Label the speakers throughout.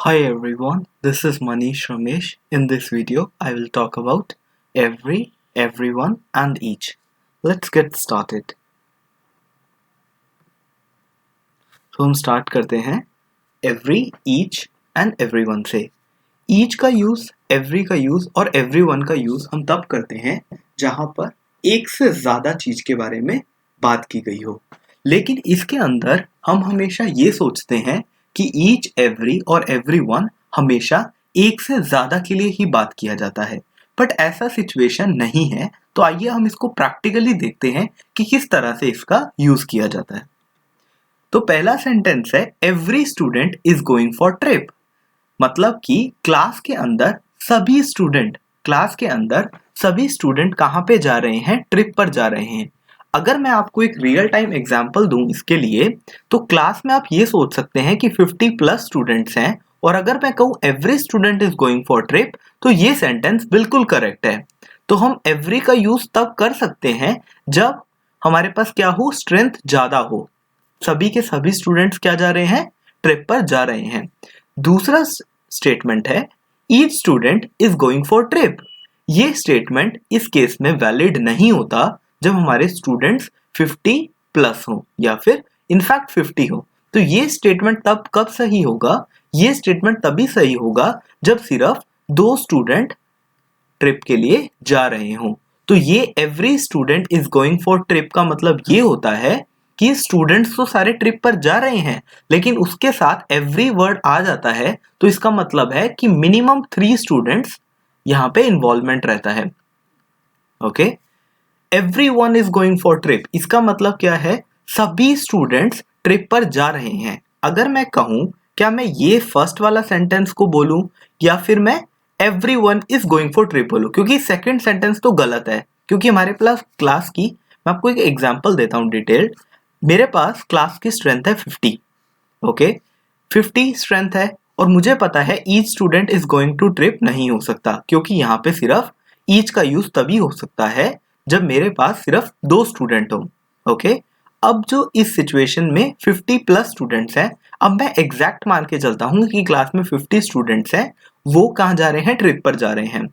Speaker 1: Hi everyone, this is Manish Ramesh. In this video, I will talk about every, everyone and each. Let's get started. तो हम start करते हैं every, each and everyone से. Each का use, every का use और everyone का use हम तब करते हैं जहां पर एक से ज्यादा चीज के बारे में बात की गई हो. लेकिन इसके अंदर हम हमेशा ये सोचते हैं कि each, every और everyone हमेशा एक से ज्यादा के लिए ही बात किया जाता है. बट ऐसा सिचुएशन नहीं है. तो आइए हम इसको प्रैक्टिकली देखते हैं कि किस तरह से इसका यूज किया जाता है. तो पहला सेंटेंस है every student is going for trip. मतलब कि क्लास के अंदर सभी स्टूडेंट कहाँ पे जा रहे हैं? ट्रिप पर जा रहे हैं. अगर मैं आपको एक रियल टाइम एग्जांपल दूं इसके लिए, तो क्लास में आप ये सोच सकते हैं कि 50 प्लस स्टूडेंट्स हैं और अगर मैं कहूँ every student is going for trip, तो ये सेंटेंस बिल्कुल करेक्ट है. तो हम एवरी का यूज तब कर सकते हैं जब हमारे पास क्या हो? स्ट्रेंथ ज्यादा हो. सभी के सभी स्टूडेंट्स क्या जा रहे हैं? ट्रिप पर जा रहे हैं. दूसरा स्टेटमेंट है each student is going for trip. ये स्टेटमेंट इस केस में वैलिड नहीं होता जब हमारे स्टूडेंट्स 50 प्लस हो या फिर इनफैक्ट 50 हो. तो ये स्टेटमेंट तब कब सही होगा? ये स्टेटमेंट तभी सही होगा जब सिर्फ 2 स्टूडेंट ट्रिप के लिए जा रहे हो. तो ये every student is going for trip का मतलब ये होता है कि स्टूडेंट्स तो सारे ट्रिप पर जा रहे हैं, लेकिन उसके साथ एवरी वर्ड आ जाता है. तो इसका मतलब है कि मिनिमम 3 स्टूडेंट्स यहाँ पे इन्वॉल्वमेंट रहता है. Okay, everyone is going for trip, इसका मतलब क्या है? सभी स्टूडेंट्स ट्रिप पर जा रहे हैं. अगर मैं कहूं, क्या मैं ये फर्स्ट वाला सेंटेंस को बोलूं या फिर मैं everyone is going for trip बोलूं? क्योंकि सेकंड सेंटेंस तो गलत है. क्योंकि हमारे पास क्लास की, मैं आपको एक एग्जांपल देता हूं डिटेल्ड. मेरे पास क्लास की स्ट्रेंथ है 50. ओके, 50 स्ट्रेंथ है और मुझे पता है each student is going to trip नहीं हो सकता, क्योंकि यहाँ पे सिर्फ ईच का यूज तभी हो सकता है जब मेरे पास सिर्फ 2 स्टूडेंट हो. ओके, अब जो इस सिचुएशन में 50 प्लस स्टूडेंट्स हैं, अब मैं एग्जैक्ट मान के चलता हूँ कि क्लास में 50 स्टूडेंट्स हैं, वो कहाँ जा रहे हैं? ट्रिप पर जा रहे हैं.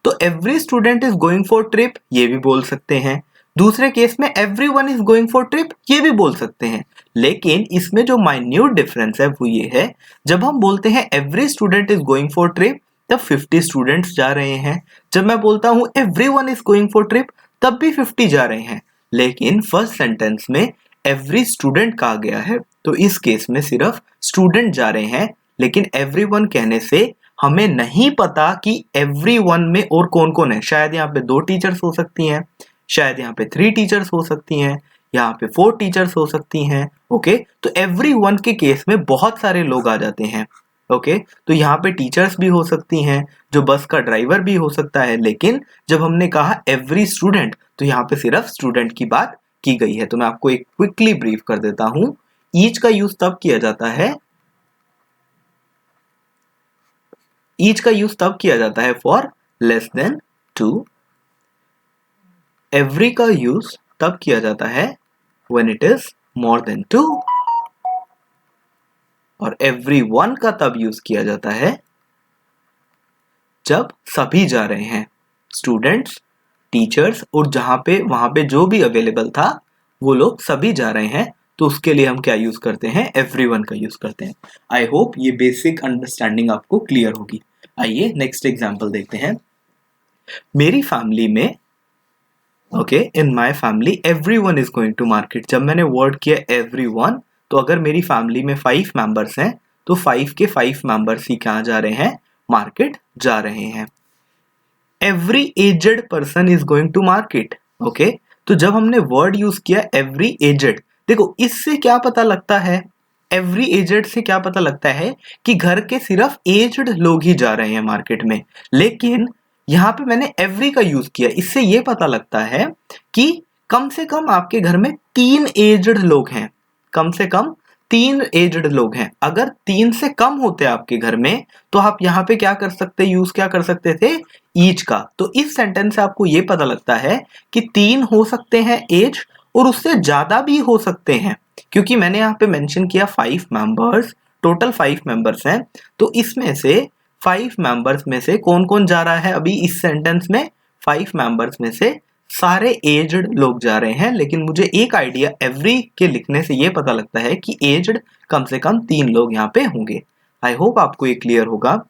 Speaker 1: तो every student is going for trip ये भी बोल सकते हैं. दूसरे केस में everyone is going for trip ये भी बोल सकते हैं. लेकिन इसमें जो माइन्यूट डिफरेंस है वो ये है, जब हम बोलते हैं every student is going for trip तब 50 स्टूडेंट्स जा रहे हैं. जब मैं बोलता हूँ everyone is going for trip तब भी 50 जा रहे हैं. लेकिन फर्स्ट सेंटेंस में एवरी स्टूडेंट कहा गया है, तो इस केस में सिर्फ स्टूडेंट जा रहे हैं. लेकिन एवरीवन कहने से हमें नहीं पता कि एवरीवन में और कौन कौन है. शायद यहाँ पे 2 टीचर्स हो सकती हैं, शायद यहाँ पे 3 टीचर्स हो सकती हैं, यहाँ पे 4 टीचर्स हो सकती हैं. ओके, तो एवरीवन के केस में बहुत सारे लोग आ जाते हैं. ओके, तो यहाँ पे टीचर्स भी हो सकती हैं, जो बस का ड्राइवर भी हो सकता है. लेकिन जब हमने कहा एवरी स्टूडेंट, तो यहाँ पे सिर्फ स्टूडेंट की बात की गई है. तो मैं आपको एक क्विकली ब्रीफ कर देता हूँ. ईच का यूज तब किया जाता है, ईच का यूज तब किया जाता है फॉर लेस देन 2. एवरी का यूज तब किया जाता है when it is more than 2. और everyone का तब यूज किया जाता है जब सभी जा रहे हैं, स्टूडेंट्स, टीचर्स और वहां पे जो भी अवेलेबल था वो लोग सभी जा रहे हैं. तो उसके लिए हम क्या यूज करते हैं? एवरीवन का यूज करते हैं. आई होप ये बेसिक अंडरस्टैंडिंग आपको क्लियर होगी. आइए नेक्स्ट एग्जांपल देखते हैं. मेरी फैमिली में, okay, in my family everyone is going to market. जब मैंने वर्ड किया एवरीवन, तो अगर मेरी फैमिली में 5 मेंबर्स हैं तो 5 के 5 मेंबर्स ही कहाँ जा रहे हैं? मार्केट जा रहे हैं. Every aged person is going to market. Okay, तो जब हमने वर्ड यूज किया एवरी एजेड, देखो इससे क्या पता लगता है? एवरी एजेड से क्या पता लगता है कि घर के सिर्फ एज्ड लोग ही जा रहे हैं मार्केट में. लेकिन यहाँ पे मैंने एवरी का यूज किया, इससे ये पता लगता है कि कम से कम आपके घर में 3 एज्ड लोग हैं. कम से कम 3 एज्ड लोग हैं. अगर 3 से कम होते आपके घर में, तो आप यहाँ पे क्या कर सकते, यूज क्या कर सकते थे? ईच का. तो इस सेंटेंस से आपको ये पता लगता है कि 3 हो सकते हैं एज और उससे ज्यादा भी हो सकते हैं, क्योंकि मैंने यहाँ पे मेंशन किया 5 मेंबर्स टोटल 5 मेंबर्स हैं, तो इसमें से 5 मेंबर्स में से कौन कौन जा रहा है? अभी इस सेंटेंस में 5 मेंबर्स में से सारे एज्ड लोग जा रहे हैं, लेकिन मुझे एक आइडिया एवरी के लिखने से ये पता लगता है कि एज्ड कम से कम 3 लोग यहाँ पे होंगे। आई होप आपको ये क्लियर होगा।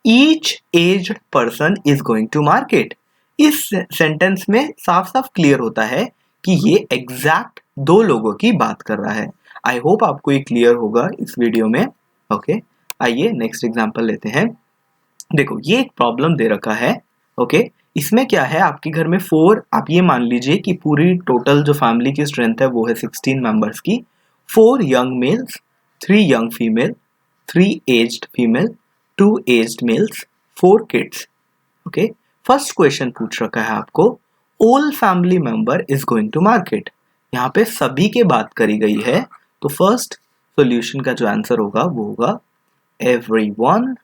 Speaker 1: Each aged person is going to market, इस सेंटेंस में साफ साफ क्लियर होता है कि ये एग्जैक्ट 2 लोगों की बात कर रहा है। आई होप आपको ये क्लियर होगा इस वीडियो में। ओके, आइए नेक्स्ट एग्जांपल लेते हैं। देखो ये एक प्रॉब्लम दे रखा है। ओके, इसमें क्या है, आपके घर में 4, आप ये मान लीजिए कि पूरी टोटल जो फैमिली की स्ट्रेंथ है वो है 16 मेंबर्स की। 4 young males, 3 young female, 3 aged female, 2 aged males, 4 kids. Okay, first question पूछ रखा है आपको, all family member is going to market. यहाँ पे सभी के बात करी गई है, तो फर्स्ट सॉल्यूशन का जो आंसर होगा वो होगा everyone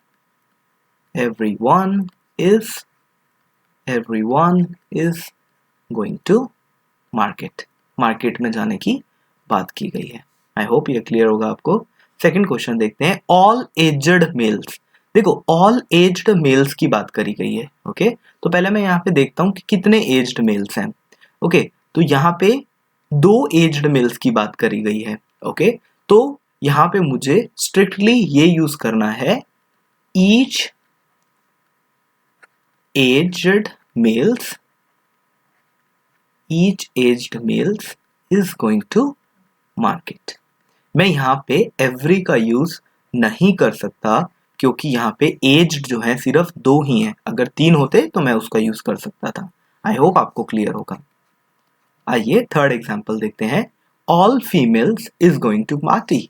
Speaker 1: is going to market। Market में जाने की बात की गई है। आई होप ये क्लियर होगा आपको। सेकंड क्वेश्चन देखते हैं, ऑल एज्ड मेल्स। देखो ऑल एज्ड मेल्स की बात करी गई है। ओके, तो पहले मैं यहाँ पे देखता हूँ कि कितने एज्ड मेल्स हैं। ओके, तो यहाँ पे 2 एज्ड मेल्स की बात करी गई है। ओके, तो यहाँ पे मुझे स्ट्रिक्टली ये यूज करना है, each aged males is going to market। मैं यहाँ पे every का यूज नहीं कर सकता क्योंकि यहाँ पे aged जो है सिर्फ 2 ही हैं। अगर 3 होते तो मैं उसका यूज कर सकता था। आई होप आपको क्लियर होगा। आइए थर्ड एग्जांपल देखते हैं, all females is going to party।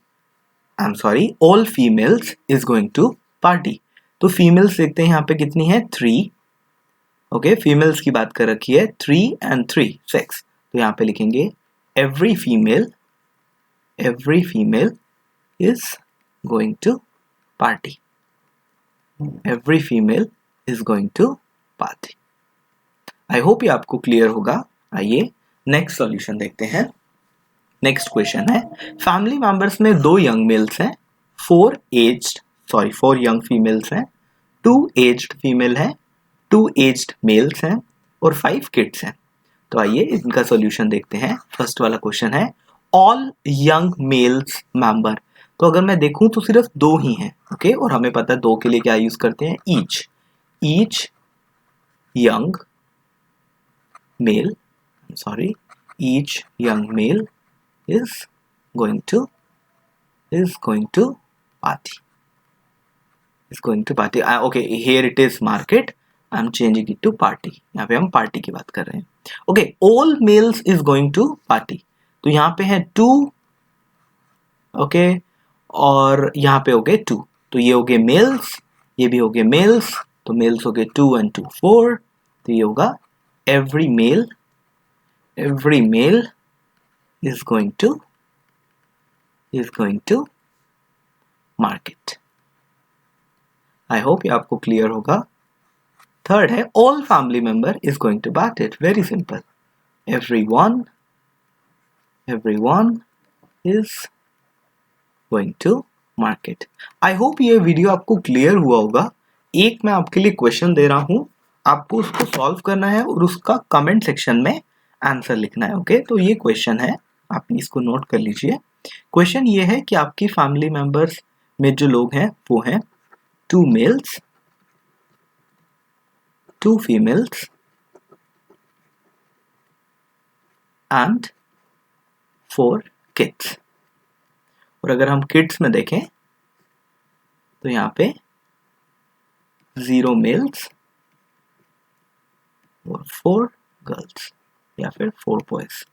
Speaker 1: all females is going to party। तो फीमेल्स देखते हैं यहाँ पे कितनी है, 3। ओके, फीमेल्स की बात कर रखी है 3 and 3 6। तो यहाँ पे लिखेंगे every female is going to party। every female is going to party। I hope ये आपको क्लियर होगा। आइए नेक्स्ट सॉल्यूशन देखते हैं। नेक्स्ट क्वेश्चन है, फैमिली मेंबर्स में 2 यंग मेल्स हैं, 4 यंग फीमेल्स हैं, 2 एज्ड फीमेल हैं, 2 एज्ड मेल्स हैं और 5 किड्स हैं। तो आइए इनका सॉल्यूशन देखते हैं। फर्स्ट वाला क्वेश्चन है, ऑल यंग मेल्स मेंबर। तो अगर मैं देखूं तो सिर्फ 2 ही हैं। ओके, और हमें पता है 2 के लिए क्या यूज करते हैं, each young mail is going to party। Okay, here it is market, I am changing it to party। यहाँ पे हम पार्टी की बात कर रहे हैं। Okay, all males is going to party। तो यहाँ पे है 2, ओके, और यहाँ पे हो गए 2। तो ये हो गए मेल्स, ये भी हो गए मेल्स, तो मेल्स हो गए 2 and 2 4। तो ये होगा every male is going to market। I hope ये आपको क्लियर होगा। थर्ड है, all family member is going to market. Very simple, everyone is going to market। I hope ये वीडियो आपको क्लियर हुआ होगा। एक मैं आपके लिए क्वेश्चन दे रहा हूं, आपको उसको सॉल्व करना है और उसका कमेंट सेक्शन में आंसर लिखना है। ओके, तो ये क्वेश्चन है, आप इसको नोट कर लीजिए। क्वेश्चन ये है कि आपकी फैमिली मेंबर्स में जो लोग हैं वो हैं 2 मेल्स, 2 फीमेल्स एंड 4 किड्स। और अगर हम किड्स में देखें तो यहाँ पे 0 मेल्स और 4 गर्ल्स या फिर 4 boys.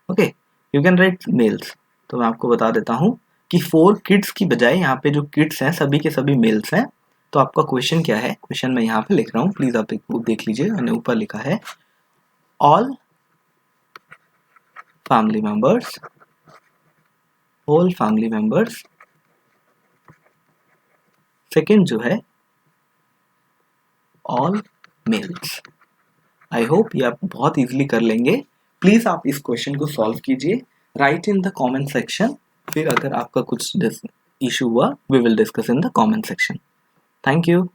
Speaker 1: Okay, you can write males. तो मैं आपको बता देता हूँ कि 4 किड्स की बजाय यहाँ पे जो किड्स हैं सभी के सभी मेल्स हैं। तो आपका क्वेश्चन क्या है, क्वेश्चन मैं यहाँ पे लिख रहा हूँ, प्लीज आप देख लीजिए। मैंने ऊपर लिखा है ऑल फैमिली मेंबर्स, सेकेंड जो है ऑल मेल्स। आई होप ये आप बहुत इजीली कर लेंगे। प्लीज आप इस क्वेश्चन को सॉल्व कीजिए, write in the comment section. फिर अगर आपका कुछ इशू हुआ, we will discuss in the comment section. Thank you.